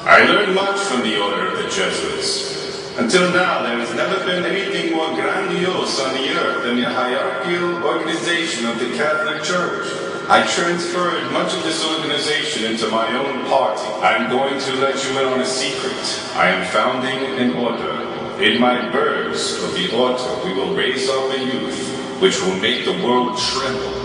I learned much from the order of the Jesuits. Until now, there has never been anything more grandiose on the earth than the hierarchical organization of the Catholic Church. I transferred much of this organization into my own party. I'm going to let you in on a secret. I am founding an order. In my birds of the order, we will raise up a youth which will make the world tremble.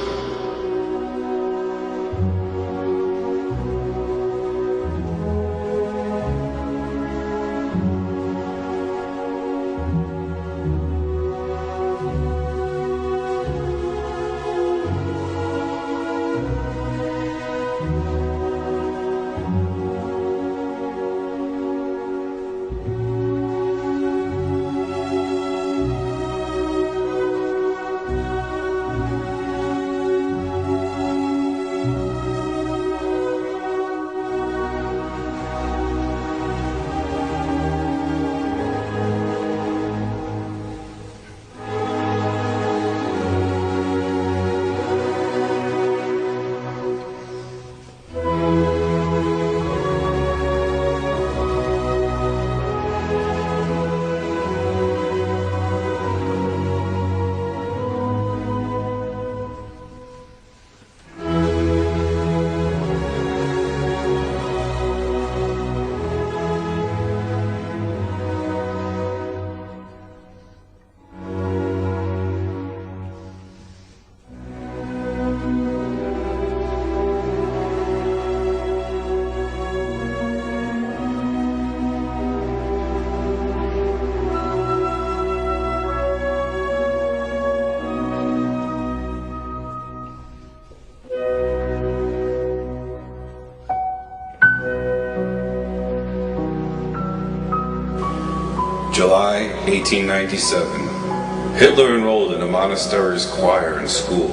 July 1897. Hitler enrolled in a monastery's choir in school.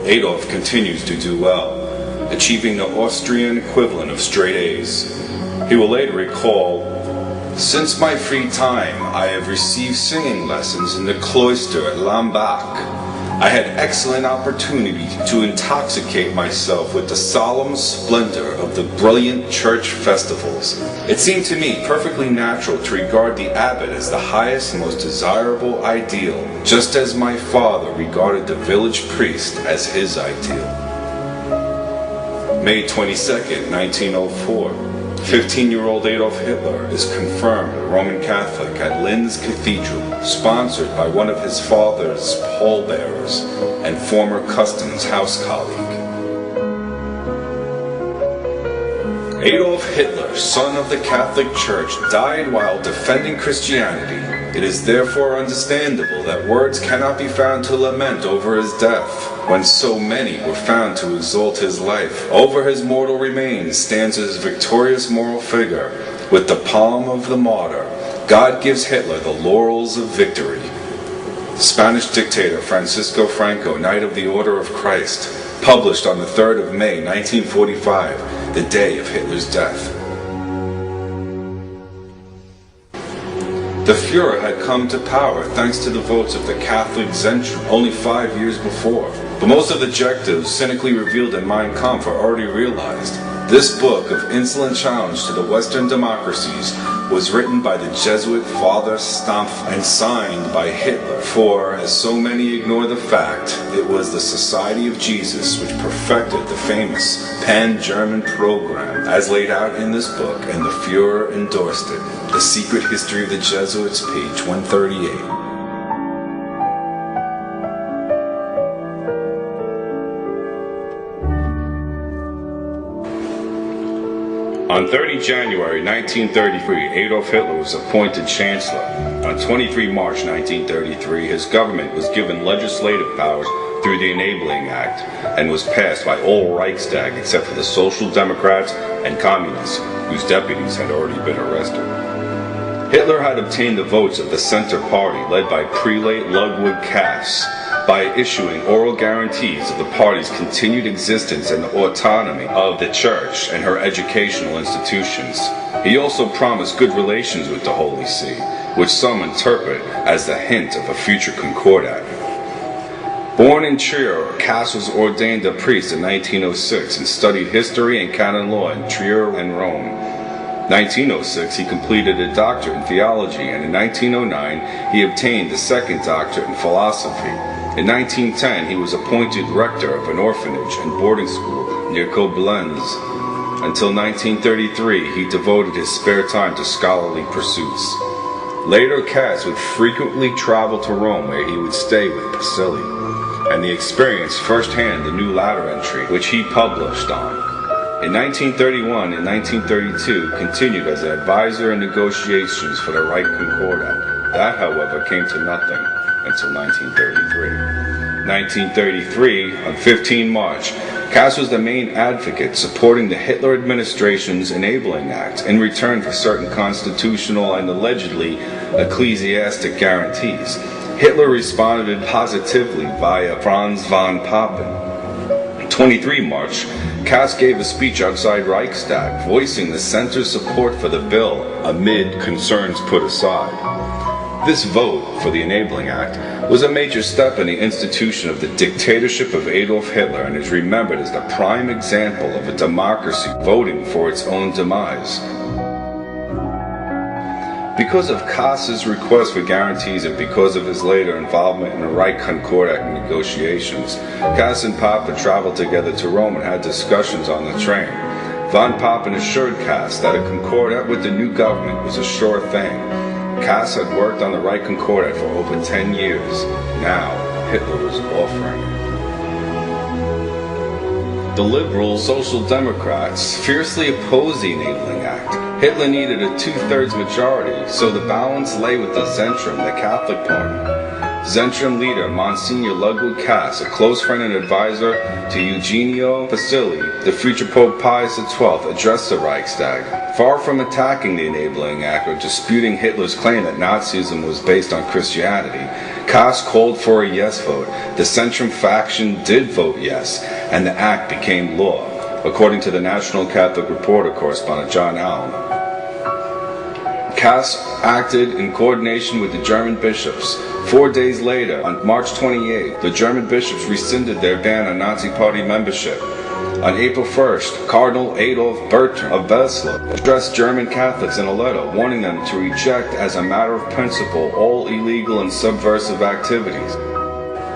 Adolf continues to do well, achieving the Austrian equivalent of straight A's. He will later recall, "Since my free time, I have received singing lessons in the cloister at Lambach. I had excellent opportunity to intoxicate myself with the solemn splendor of the brilliant church festivals. It seemed to me perfectly natural to regard the abbot as the highest and most desirable ideal, just as my father regarded the village priest as his ideal." May 22nd, 1904. 15-year-old Adolf Hitler is confirmed a Roman Catholic at Linz Cathedral, sponsored by one of his father's pallbearers and former customs house colleague. Adolf Hitler, son of the Catholic Church, died while defending Christianity. It is therefore understandable that words cannot be found to lament over his death, when so many were found to exalt his life. Over his mortal remains stands his victorious moral figure, with the palm of the martyr. God gives Hitler the laurels of victory. Spanish dictator Francisco Franco, Knight of the Order of Christ, published on the 3rd of May 1945, the day of Hitler's death. The Fuhrer had come to power thanks to the votes of the Catholic Zentrum only 5 years before. But most of the objectives cynically revealed in Mein Kampf are already realized. This book of insolent challenge to the Western democracies was written by the Jesuit Father Stampf and signed by Hitler. For, as so many ignore the fact, it was the Society of Jesus which perfected the famous Pan-German program as laid out in this book, and the Fuhrer endorsed it. The Secret History of the Jesuits, page 138. On 30 January 1933, Adolf Hitler was appointed Chancellor. On 23 March 1933, his government was given legislative powers through the Enabling Act and was passed by all Reichstag except for the Social Democrats and Communists, whose deputies had already been arrested. Hitler had obtained the votes of the Center Party, led by Prelate Ludwig Kass, by issuing oral guarantees of the party's continued existence and the autonomy of the Church and her educational institutions. He also promised good relations with the Holy See, which some interpret as the hint of a future concordat. Born in Trier, Kass was ordained a priest in 1906 and studied history and canon law in Trier and Rome. 1906, he completed a doctorate in theology, and in 1909, he obtained the second doctorate in philosophy. In 1910, he was appointed rector of an orphanage and boarding school near Koblenz. Until 1933, he devoted his spare time to scholarly pursuits. Later, Kass would frequently travel to Rome, where he would stay with Pacelli, and he experienced firsthand the new ladder entry, which he published on. In 1931 and 1932, continued as an advisor in negotiations for the Reich Concordat. That, however, came to nothing until 1933. 1933, on 15 March, Kass was the main advocate supporting the Hitler administration's Enabling Act in return for certain constitutional and allegedly ecclesiastic guarantees. Hitler responded positively via Franz von Papen. 23 March, Kass gave a speech outside Reichstag, voicing the center's support for the bill amid concerns put aside. This vote for the Enabling Act was a major step in the institution of the dictatorship of Adolf Hitler and is remembered as the prime example of a democracy voting for its own demise. Because of Kass's request for guarantees and because of his later involvement in the Reich Concordat negotiations, Kass and Papen traveled together to Rome and had discussions on the train. Von Papen assured Kass that a concordat with the new government was a sure thing. Kass had worked on the Reich Concordat for over 10 years. Now, Hitler was offering it. The liberal Social Democrats fiercely opposed the Enabling Act. Hitler needed a two-thirds majority, so the balance lay with the Zentrum, the Catholic Party. Zentrum leader Monsignor Ludwig Kass, a close friend and advisor to Eugenio Pacelli, the future Pope Pius XII, addressed the Reichstag. Far from attacking the Enabling Act or disputing Hitler's claim that Nazism was based on Christianity, Kass called for a yes vote. The Zentrum faction did vote yes, and the act became law, according to the National Catholic Reporter correspondent John Allen. Kass acted in coordination with the German bishops. 4 days later, on March 28, the German bishops rescinded their ban on Nazi Party membership. On April 1st, Cardinal Adolf Bertram of Wesel addressed German Catholics in a letter warning them to reject as a matter of principle all illegal and subversive activities.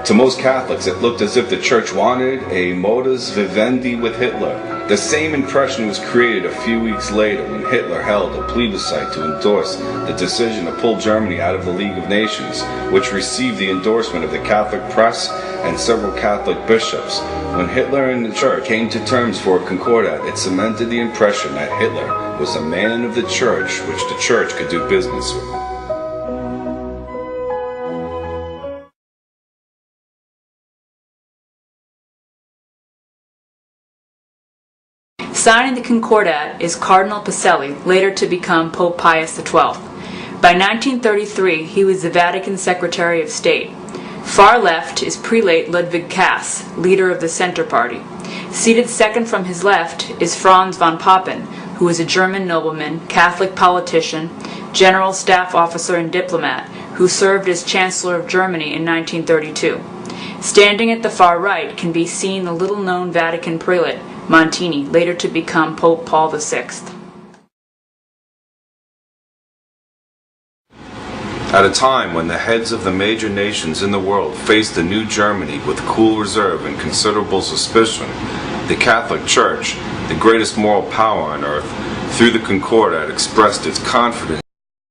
To most Catholics, it looked as if the Church wanted a modus vivendi with Hitler. The same impression was created a few weeks later when Hitler held a plebiscite to endorse the decision to pull Germany out of the League of Nations, which received the endorsement of the Catholic press and several Catholic bishops. When Hitler and the Church came to terms for a concordat, it cemented the impression that Hitler was a man of the Church which the Church could do business with. Signing the Concordat is Cardinal Pacelli, later to become Pope Pius XII. By 1933, he was the Vatican Secretary of State. Far left is Prelate Ludwig Kass, leader of the Center Party. Seated second from his left is Franz von Papen, who was a German nobleman, Catholic politician, general staff officer and diplomat, who served as Chancellor of Germany in 1932. Standing at the far right can be seen the little-known Vatican prelate, Montini, later to become Pope Paul VI. At a time when the heads of the major nations in the world faced the new Germany with cool reserve and considerable suspicion, the Catholic Church, the greatest moral power on earth, through the Concordat expressed its confidence